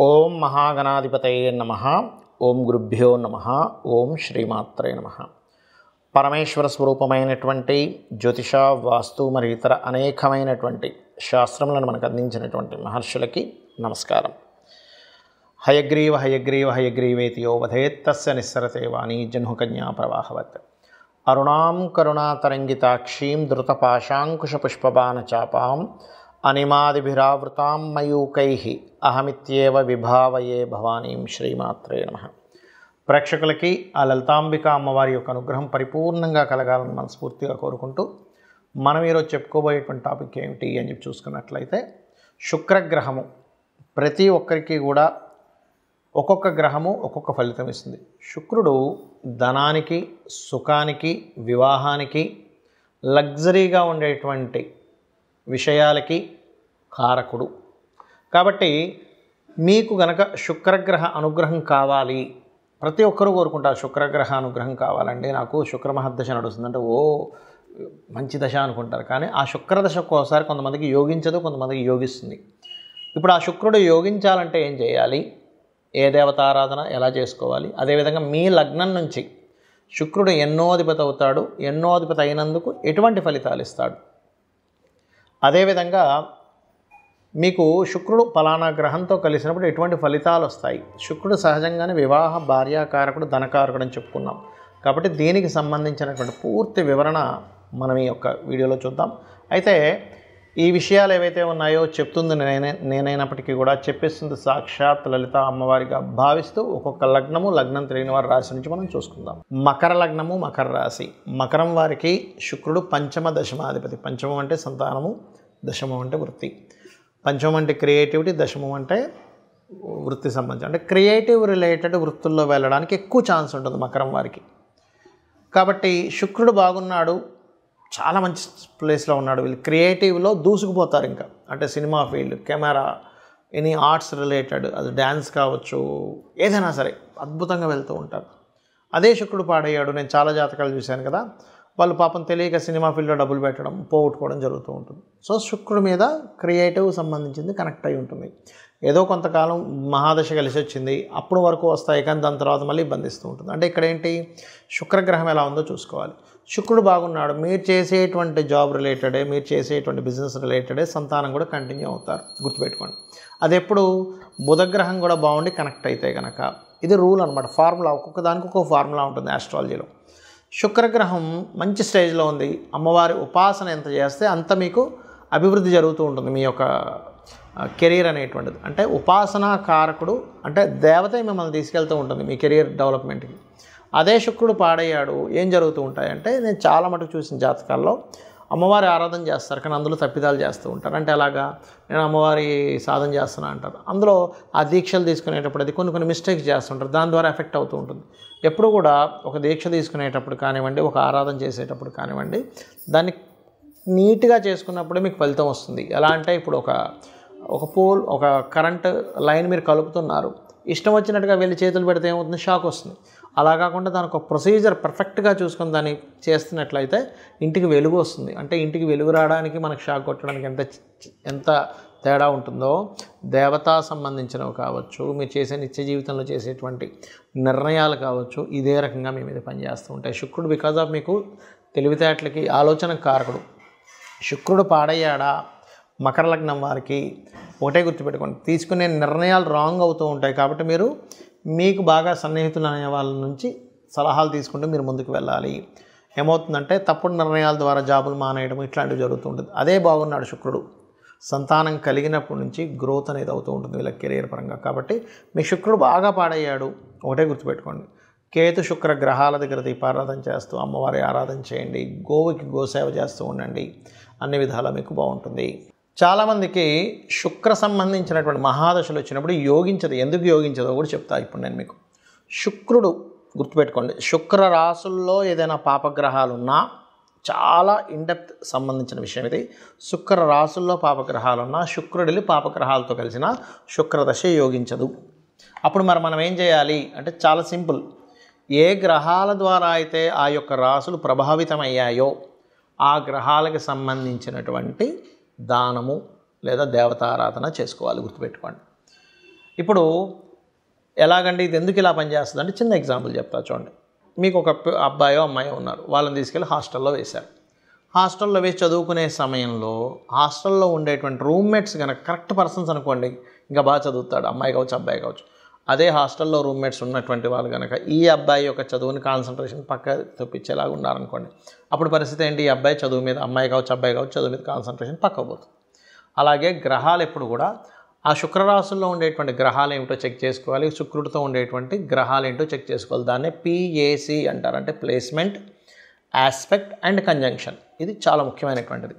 ఓం మహాగణాధిపతయే నమః. ఓం గురుభ్యో నమః. ఓం శ్రీమాత్రే నమః. పరమేశ్వర స్వరూపమైనటువంటి జ్యోతిష, వాస్తు మరియు ఇతర అనేకమైనటువంటి శాస్త్రములను మనకు అందించినటువంటి మహర్షులకి నమస్కారం. హయగ్రీవ హయగ్రీవ హయగ్రీవేతి యో వదేత్ తస్య నిస్సరతే వాణీ జహ్నుకన్యా ప్రవాహవత్. అరుణాం కరుణాతరంగితాక్షీం ధృతపాశాంకుశపుష్పబాణచాపాం అనిమాదిభిరావృతాం మయూకైః అహమిత్యేవ విభావయే భవానీం. శ్రీమాత్రే నమః. ప్రేక్షకులకి ఆ లలితాంబిక అమ్మవారి యొక్క అనుగ్రహం పరిపూర్ణంగా కలగాలని మనస్ఫూర్తిగా కోరుకుంటూ మనం ఈరోజు చెప్పుకోబోయేటువంటి టాపిక్ ఏమిటి అని చెప్పి చూసుకున్నట్లయితే, శుక్రగ్రహము ప్రతి ఒక్కరికి కూడా ఒక్కొక్క గ్రహము ఒక్కొక్క ఫలితం ఇస్తుంది. శుక్రుడు ధనానికి, సుఖానికి, వివాహానికి, లగ్జరీగా ఉండేటువంటి విషయాలకి కారకుడు. కాబట్టి మీకు గనక శుక్రగ్రహ అనుగ్రహం కావాలి, ప్రతి ఒక్కరూ కోరుకుంటారు శుక్రగ్రహ అనుగ్రహం కావాలండి, నాకు శుక్రమహర్దశ నడుస్తుందంటే ఓ మంచి దశ అనుకుంటారు. కానీ ఆ శుక్రదశ ఒక్కోసారి కొంతమందికి యోగించదు, కొంతమందికి యోగిస్తుంది. ఇప్పుడు ఆ శుక్రుడు యోగించాలంటే ఏం చేయాలి, ఏ దేవతారాధన ఎలా చేసుకోవాలి, అదేవిధంగా మీ లగ్నం నుంచి శుక్రుడు ఎన్నో అధిపతి అవుతాడు, ఎన్నో అధిపతి అయినందుకు ఎటువంటి ఫలితాలు ఇస్తాడు, అదేవిధంగా మీకు శుక్రుడు ఫలానా గ్రహంతో కలిసినప్పుడు ఎటువంటి ఫలితాలు వస్తాయి. శుక్రుడు సహజంగానే వివాహ, భార్యాకారకుడు, ధనకారకుడు అని చెప్పుకున్నాం. కాబట్టి దీనికి సంబంధించినటువంటి పూర్తి వివరణ మనం ఈ యొక్క వీడియోలో చూద్దాం. అయితే ఈ విషయాలు ఏవైతే ఉన్నాయో చెప్తుంది నేనైనప్పటికీ కూడా చెప్పేస్తుంది సాక్షాత్ లలిత అమ్మవారిగా భావిస్తూ ఒక్కొక్క లగ్నము, లగ్నం తెలియని వారి రాశి నుంచి మనం చూసుకుందాం. మకర లగ్నము, మకర రాశి. మకరం వారికి శుక్రుడు పంచమ దశమాధిపతి. పంచమం అంటే సంతానము, దశమం అంటే వృత్తి. పంచమం అంటే క్రియేటివిటీ, దశమం అంటే వృత్తి సంబంధించి, అంటే క్రియేటివ్ రిలేటెడ్ వృత్తుల్లో వెళ్ళడానికి ఎక్కువ ఛాన్స్ ఉంటుంది మకరం వారికి. కాబట్టి శుక్రుడు బాగున్నాడు, చాలా మంచి ప్లేస్లో ఉన్నాడు, వీళ్ళు క్రియేటివ్లో దూసుకుపోతారు. ఇంకా అంటే cinema field, camera, any arts related, అది డ్యాన్స్ కావచ్చు, ఏదైనా సరే అద్భుతంగా వెళ్తూ ఉంటారు. అదే శుక్రుడు పాడయ్యాడు, నేను చాలా జాతకాలు చూశాను కదా, వాళ్ళు పాపం తెలియక సినిమా ఫీల్డ్లో డబ్బులు పెట్టడం, పోగొట్టుకోవడం జరుగుతూ ఉంటుంది. సో శుక్రుడి మీద క్రియేటివ్ సంబంధించింది కనెక్ట్ అయి ఉంటుంది. ఏదో కొంతకాలం మహాదశ కలిసి వచ్చింది, అప్పుడు వరకు వస్తాయి, కానీ దాని తర్వాత మళ్ళీ బంధిస్తూ ఉంటుంది. అంటే ఇక్కడ ఏంటి, శుక్రగ్రహం ఎలా ఉందో చూసుకోవాలి. శుక్రుడు బాగున్నాడు, మీరు చేసేటువంటి జాబ్ రిలేటెడే, మీరు చేసేటువంటి బిజినెస్ రిలేటెడే సంతానం కూడా కంటిన్యూ అవుతారు, గుర్తుపెట్టుకోండి. అది ఎప్పుడు బుధగ్రహం కూడా బాగుండి కనెక్ట్ అయితే కనుక, ఇది రూల్ అనమాట, ఫార్ములా. ఒక్కొక్క దానికి ఒక్కొక్క ఫార్ములా ఉంటుంది ఆస్ట్రాలజీలో. శుక్రగ్రహం మంచి స్టేజ్లో ఉంది, అమ్మవారి ఉపాసన ఎంత చేస్తే అంత మీకు అభివృద్ధి జరుగుతూ ఉంటుంది. మీ యొక్క కెరీర్ అనేటువంటిది, అంటే ఉపాసనా కారకుడు, అంటే దేవతే మిమ్మల్ని తీసుకెళ్తూ ఉంటుంది మీ కెరీర్ డెవలప్మెంట్కి. అదే శుక్రుడు పాడయ్యాడు, ఏం జరుగుతూ ఉంటాయంటే, నేను చాలా మటుకు చూసిన జాతకాల్లో అమ్మవారి ఆరాధన చేస్తారు, కానీ అందులో తప్పిదాలు చేస్తూ ఉంటారు. అంటే అలాగా నేను అమ్మవారి సాధన చేస్తున్నా అంటారు, అందులో ఆ దీక్షలు తీసుకునేటప్పుడు అది కొన్ని మిస్టేక్స్ చేస్తుంటారు, దాని ద్వారా ఎఫెక్ట్ అవుతూ ఉంటుంది. ఎప్పుడు కూడా ఒక దీక్ష తీసుకునేటప్పుడు కానివ్వండి, ఒక ఆరాధన చేసేటప్పుడు కానివ్వండి, దాన్ని నీట్గా చేసుకున్నప్పుడే మీకు ఫలితం వస్తుంది. ఎలా అంటే ఇప్పుడు ఒక పోల్, ఒక కరెంట్ లైన్ మీరు కలుపుతున్నారు, ఇష్టం వచ్చినట్టుగా వెళ్ళి చేతులు పెడితే ఏమవుతుంది, షాక్ వస్తుంది. అలా కాకుండా దానికి ఒక ప్రొసీజర్ పర్ఫెక్ట్గా చూసుకొని దాన్ని చేస్తున్నట్లయితే ఇంటికి వెలుగు వస్తుంది. అంటే ఇంటికి వెలుగు రావడానికి, మనకు షాక్ కొట్టడానికి ఎంత తేడా ఉంటుందో, దేవతా సంబంధించినవి కావచ్చు, మీరు చేసే నిత్య జీవితంలో చేసేటువంటి నిర్ణయాలు కావచ్చు, ఇదే రకంగా మీ మీద పనిచేస్తూ ఉంటాయి. శుక్రుడు బికాజ్ ఆఫ్ మీకు తెలివితేటలకి, ఆలోచన కారకుడు. శుక్రుడు పాడయ్యాడా మకర లగ్నం వారికి, ఒకటే గుర్తుపెట్టుకోండి, తీసుకునే నిర్ణయాలు రాంగ్ అవుతూ ఉంటాయి. కాబట్టి మీరు మీకు బాగా సన్నిహితులు అనే వాళ్ళ నుంచి సలహాలు తీసుకుంటూ మీరు ముందుకు వెళ్ళాలి. ఏమవుతుందంటే తప్పుడు నిర్ణయాల ద్వారా జాబులు మానేయడం ఇట్లాంటివి జరుగుతూ ఉంటుంది. అదే బాగున్నాడు శుక్రుడు, సంతానం కలిగినప్పటి నుంచి గ్రోత్ అనేది అవుతూ ఉంటుంది వీళ్ళ కెరీర్ పరంగా. కాబట్టి మీ శుక్రుడు బాగా పాడయ్యాడు, ఒకటే గుర్తుపెట్టుకోండి, కేతు శుక్ర గ్రహాల దగ్గర దీపారాధన చేస్తూ అమ్మవారి ఆరాధన చేయండి, గోవుకి గోసేవ చేస్తూ ఉండండి, అన్ని విధాలా మీకు బాగుంటుంది. చాలామందికి శుక్ర సంబంధించినటువంటి మహాదశలు వచ్చినప్పుడు యోగించదు. ఎందుకు యోగించదో కూడా చెప్తా ఇప్పుడు నేను మీకు. శుక్రుడు గుర్తుపెట్టుకోండి, శుక్ర రాసుల్లో ఏదైనా పాపగ్రహాలు ఉన్నా, చాలా ఇన్డెప్త్ సంబంధించిన విషయం ఇది. శుక్ర రాసుల్లో పాపగ్రహాలున్నా, శుక్రుడిని పాపగ్రహాలతో కలిసిన శుక్రదశ యోగించదు. అప్పుడు మనం ఏం చేయాలి అంటే చాలా సింపుల్. ఏ గ్రహాల ద్వారా అయితే ఆ యొక్క రాసులు ప్రభావితమయ్యాయో ఆ గ్రహాలకు సంబంధించినటువంటి దానము లేదా దేవతారాధన చేసుకోవాలి, గుర్తుపెట్టుకోండి. ఇప్పుడు ఎలాగంటే ఇది ఎందుకు ఇలా పనిచేస్తుంది అంటే చిన్న ఎగ్జాంపుల్ చెప్తా చూడండి. మీకు ఒక అబ్బాయో అమ్మాయో ఉన్నారు, వాళ్ళని తీసుకెళ్ళి హాస్టల్లో వేశారు. హాస్టల్లో వేసి చదువుకునే సమయంలో హాస్టల్లో ఉండేటువంటి రూమ్మేట్స్ కనుక కరెక్ట్ పర్సన్స్ అనుకోండి, ఇంకా బాగా చదువుతాడు, అమ్మాయి కావచ్చు అబ్బాయి కావచ్చు. అదే హాస్టల్లో రూమ్మేట్స్ ఉన్నటువంటి వాళ్ళు కనుక ఈ అబ్బాయి యొక్క చదువుని కాన్సన్ట్రేషన్ పక్క తప్పించేలాగా ఉన్నారనుకోండి, అప్పుడు పరిస్థితి ఏంటి? ఈ అబ్బాయి చదువు మీద, అమ్మాయి కావచ్చు అబ్బాయి కావచ్చు, చదువు మీద కాన్సన్ట్రేషన్ పక్కకు పోతుంది. అలాగే గ్రహాలు ఎప్పుడు కూడా ఆ శుక్రరాశుల్లో ఉండేటువంటి గ్రహాలు ఏమిటో చెక్ చేసుకోవాలి, శుక్రుడితో ఉండేటువంటి గ్రహాలు ఏంటో చెక్ చేసుకోవాలి. దాన్నే PAC అంటారు, అంటే ప్లేస్మెంట్, ఆస్పెక్ట్ అండ్ కంజంక్షన్. ఇది చాలా ముఖ్యమైనటువంటిది.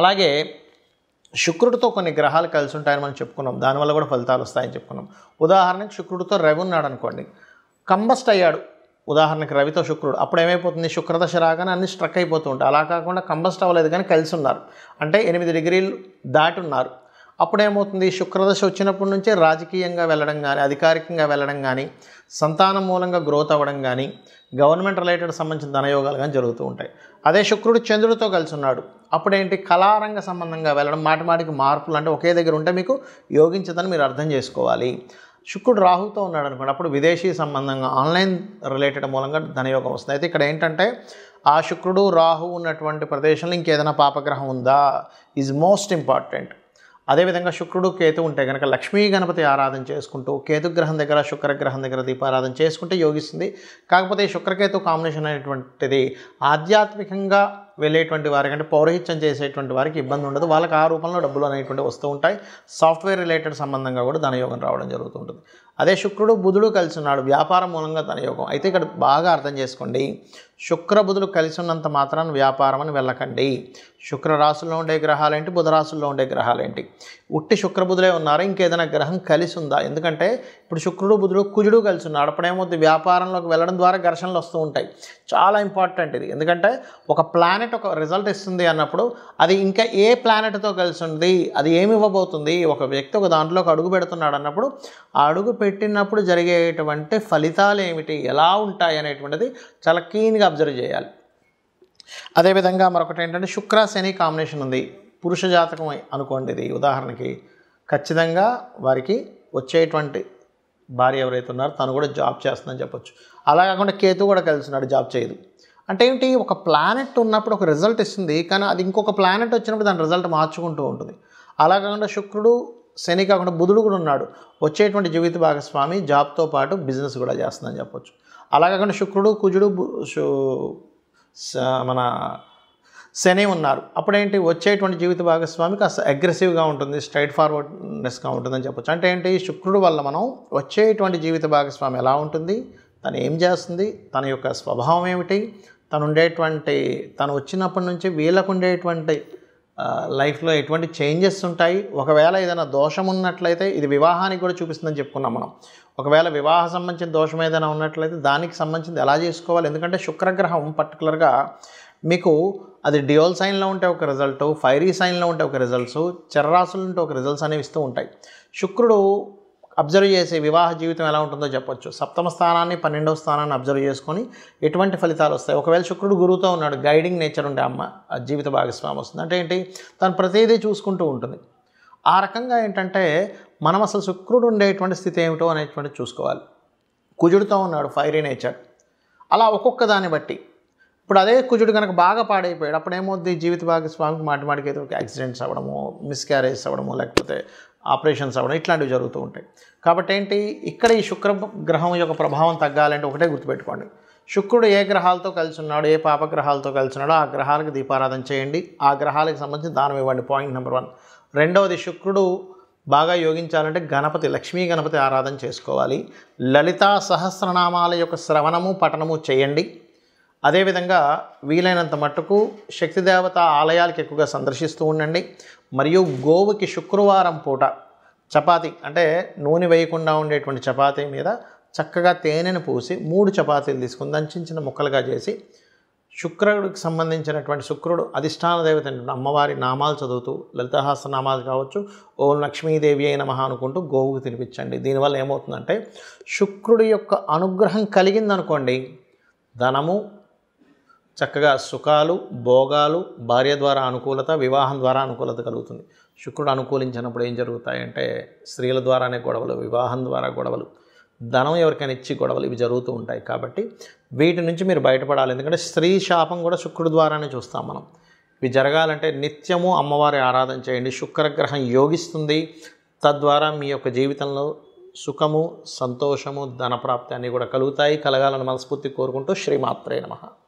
అలాగే శుక్రుడితో కొన్ని గ్రహాలు కలిసి ఉంటాయని మనం చెప్పుకున్నాం, దానివల్ల కూడా ఫలితాలు వస్తాయని చెప్పుకున్నాం. ఉదాహరణకి శుక్రుడితో రవి ఉన్నాడు అనుకోండి, కంబస్ట్ అయ్యాడు. ఉదాహరణకి రవితో శుక్రుడు, అప్పుడు ఏమైపోతుంది? శుక్రదశ రాగానే అన్ని స్ట్రక్ అయిపోతూ ఉంటాయి. అలా కాకుండా కంబస్ట్ అవ్వలేదు కానీ కలిసి ఉన్నారు, అంటే 8 డిగ్రీలు దాటి ఉన్నారు. అప్పుడు ఏమవుతుంది? శుక్రదశ వచ్చినప్పటి నుంచే రాజకీయంగా వెళ్ళడం కానీ, అధికారికంగా వెళ్ళడం కానీ, సంతానం మూలంగా గ్రోత్ అవ్వడం కానీ, గవర్నమెంట్ రిలేటెడ్ సంబంధించిన ధనయోగాలు కానీ జరుగుతూ ఉంటాయి. అదే శుక్రుడు చంద్రుడితో కలిసి ఉన్నాడు, అప్పుడేంటి? కళారంగ సంబంధంగా వెళ్ళడం, మాటిమాటికి మార్పులు, అంటే ఒకే దగ్గర ఉంటే మీకు యోగించదని మీరు అర్థం చేసుకోవాలి. శుక్రుడు రాహుతో ఉన్నాడు అనుకోండి, అప్పుడు విదేశీ సంబంధంగా ఆన్లైన్ రిలేటెడ్ మూలంగా ధనయోగం వస్తుంది. అయితే ఇక్కడ ఏంటంటే ఆ శుక్రుడు రాహు ఉన్నటువంటి ప్రదేశంలో ఇంకేదైనా పాపగ్రహం ఉందా ఈజ్ మోస్ట్ ఇంపార్టెంట్. అదేవిధంగా శుక్రుడు కేతు ఉంటే కనుక లక్ష్మీ గణపతి ఆరాధన చేసుకుంటూ కేతుగ్రహం దగ్గర శుక్రగ్రహం దగ్గర దీపారాధన చేసుకుంటే యోగిస్తుంది. కాకపోతే శుక్రకేతు కాంబినేషన్ అనేటువంటిది ఆధ్యాత్మికంగా వెళ్ళేటువంటి వారికి, అంటే పౌరహిత్యం చేసేటువంటి వారికి ఇబ్బంది ఉండదు. వాళ్ళకి ఆ రూపంలో డబ్బులు అనేటువంటివి వస్తూ ఉంటాయి. సాఫ్ట్వేర్ రిలేటెడ్ సంబంధంగా కూడా ధనయోగం రావడం జరుగుతుంటుంది. అదే శుక్రుడు బుధుడు కలిసి ఉన్నాడు, వ్యాపారం మూలంగా ధనయోగం. అయితే ఇక్కడ బాగా అర్థం చేసుకోండి, శుక్ర బుధులు కలిసి ఉన్నంత మాత్రాన్ని వ్యాపారం అని వెళ్ళకండి. శుక్ర రాశుల్లో ఉండే గ్రహాలేంటి, బుధ రాశుల్లో ఉండే గ్రహాలేంటి? ఉట్టి శుక్ర బుధులే ఉన్నారా, ఇంకేదైనా గ్రహం కలిసి ఉందా? ఎందుకంటే ఇప్పుడు శుక్రుడు బుధుడు కుజుడు కలిసి ఉన్నాడు, అప్పుడేమవుతుంది? వ్యాపారంలోకి వెళ్ళడం ద్వారా ఘర్షణలు వస్తూ ఉంటాయి. చాలా ఇంపార్టెంట్ ఇది, ఎందుకంటే ఒక ప్లానెట్ ఒక రిజల్ట్ ఇస్తుంది అన్నప్పుడు అది ఇంకా ఏ ప్లానెట్తో కలిసి ఉంది, అది ఏమి ఇవ్వబోతుంది, ఒక వ్యక్తి ఒక దాంట్లోకి అడుగు పెడుతున్నాడు అన్నప్పుడు ఆ అడుగు పెట్టినప్పుడు జరిగేటువంటి ఫలితాలు ఏమిటి, ఎలా ఉంటాయి అనేటువంటిది చాలా క్లీన్గా అబ్జర్వ్ చేయాలి. అదేవిధంగా మరొకటి ఏంటంటే శుక్ర శని కాంబినేషన్ ఉంది, పురుష జాతకం అనుకోండి. ఇది ఉదాహరణకి ఖచ్చితంగా వారికి వచ్చేటువంటి భార్య ఎవరైతే ఉన్నారో తను కూడా జాబ్ చేస్తుందని చెప్పొచ్చు. అలా కాకుండా కేతు కూడా కలిసి ఉన్నాడు, జాబ్ చేయదు. అంటే ఏంటి? ఒక ప్లానెట్ ఉన్నప్పుడు ఒక రిజల్ట్ ఇస్తుంది, కానీ అది ఇంకొక ప్లానెట్ వచ్చినప్పుడు దాని రిజల్ట్ మార్చుకుంటూ ఉంటుంది. అలా కాకుండా శుక్రుడు శని కాకుండా బుధుడు కూడా ఉన్నాడు, వచ్చేటువంటి జీవిత భాగస్వామి జాబ్తో పాటు బిజినెస్ కూడా చేస్తుందని చెప్పొచ్చు. అలా కాకుండా శుక్రుడు కుజుడు మన శని ఉన్నారు, అప్పుడేంటి? వచ్చేటువంటి జీవిత భాగస్వామి కాస్త అగ్రెసివ్గా ఉంటుంది, స్ట్రైట్ ఫార్వర్డ్నెస్గా ఉంటుందని చెప్పొచ్చు. అంటే ఏంటి? శుక్రుడు వల్ల మనం వచ్చేటువంటి జీవిత భాగస్వామి ఎలా ఉంటుంది, తను ఏం చేస్తుంది, తన యొక్క స్వభావం ఏమిటి, తను వచ్చినప్పటి నుంచి వీళ్ళకు ఉండేటువంటి లైఫ్లో ఎటువంటి చేంజెస్ ఉంటాయి. ఒకవేళ ఏదైనా దోషం ఉన్నట్లయితే ఇది వివాహానికి కూడా చూపిస్తుందని చెప్పుకున్నాం మనం. ఒకవేళ వివాహ సంబంధించిన దోషం ఏదైనా ఉన్నట్లయితే దానికి సంబంధించింది ఎలా చేసుకోవాలి, ఎందుకంటే శుక్రగ్రహం పర్టికులర్గా మీకు అది డ్యూయల్ సైన్లో ఉంటే ఒక రిజల్ట్, ఫైరీ సైన్లో ఉంటే ఒక రిజల్ట్స్, చరరాశులు ఉంటే ఒక రిజల్ట్స్ అనేవి ఇస్తూ ఉంటాయి. శుక్రుడు అబ్జర్వ్ చేసే వివాహ జీవితం ఎలా ఉంటుందో చెప్పొచ్చు. 7వ స్థానాన్ని 12వ స్థానాన్ని అబ్జర్వ్ చేసుకొని ఎటువంటి ఫలితాలు వస్తాయి. ఒకవేళ శుక్రుడు గురువుతో ఉన్నాడు, గైడింగ్ నేచర్ ఉండే జీవిత భాగస్వామి వస్తుంది. అంటే ఏంటి? తను ప్రతిదీ చూసుకుంటూ ఉంటుంది. ఆ రకంగా ఏంటంటే మనం అసలు శుక్రుడు ఉండేటువంటి స్థితి ఏమిటో అనేటువంటి చూసుకోవాలి. కుజుడితో ఉన్నాడు, ఫైరీ నేచర్. అలా ఒక్కొక్క దాన్ని బట్టి ఇప్పుడు అదే కుజుడు కనుక బాగా పాడైపోయాడు, అప్పుడు ఏమవుద్ది? జీవిత భాగస్వామికి మాటిమాటికి ఏదో యాక్సిడెంట్స్ అవ్వడము, మిస్క్యారేజ్ అవ్వడము, లేకపోతే ఆపరేషన్స్ అవ్వడం, ఇట్లాంటివి జరుగుతూ ఉంటాయి. కాబట్టి ఏంటి? ఇక్కడ ఈ శుక్ర గ్రహం యొక్క ప్రభావం తగ్గాలంటే ఒకటే గుర్తుపెట్టుకోండి, శుక్రుడు ఏ గ్రహాలతో కలిసి ఉన్నాడు, ఏ పాపగ్రహాలతో కలిసి ఉన్నాడో ఆ గ్రహాలకు దీపారాధన చేయండి, ఆ గ్రహాలకు సంబంధించి దానం ఇవ్వండి. Point number 1. రెండవది, శుక్రుడు బాగా యోగించాలంటే గణపతి, లక్ష్మీ గణపతి ఆరాధన చేసుకోవాలి. లలితా సహస్రనామాల యొక్క శ్రవణము పఠనము చేయండి. అదేవిధంగా వీలైనంత మట్టుకు శక్తిదేవత ఆలయాలకు ఎక్కువగా సందర్శిస్తూ ఉండండి. మరియు గోవుకి శుక్రవారం పూట చపాతీ, అంటే నూనె వేయకుండా ఉండేటువంటి చపాతీ మీద చక్కగా తేనెను పూసి 3 చపాతీలు తీసుకుని దాన్ని చిన్న చిన్న ముక్కలుగా చేసి శుక్రుడికి సంబంధించినటువంటి శుక్రుడు అధిష్టాన దేవత అమ్మవారి నామాలు చదువుతూ లలితాహాస్య నామాలు కావచ్చు, ఓం లక్ష్మీదేవి అయిన నమః అనుకుంటూ గోవుకు తినిపించండి. దీనివల్ల ఏమవుతుందంటే శుక్రుడి యొక్క అనుగ్రహం కలిగిందనుకోండి, ధనము, చక్కగా సుఖాలు, భోగాలు, భార్య ద్వారా అనుకూలత, వివాహం ద్వారా అనుకూలత కలుగుతుంది. శుక్రుడు అనుకూలించినప్పుడు ఏం జరుగుతాయంటే స్త్రీల ద్వారానే గొడవలు, వివాహం ద్వారా గొడవలు, ధనం ఎవరికైనా ఇచ్చి గొడవలు ఇవి జరుగుతూ ఉంటాయి. కాబట్టి వీటి నుంచి మీరు బయటపడాలి. ఎందుకంటే స్త్రీ శాపం కూడా శుక్రుడు ద్వారానే చూస్తాం మనం. ఇవి జరగాలంటే నిత్యము అమ్మవారి ఆరాధన చేయండి. శుక్రగ్రహం యోగిస్తుంది. తద్వారా మీ యొక్క జీవితంలో సుఖము, సంతోషము, ధనప్రాప్తి అన్నీ కూడా కలుగుతాయి. కలగాలని మనస్ఫూర్తి కోరుకుంటూ శ్రీమాత్రే నమః.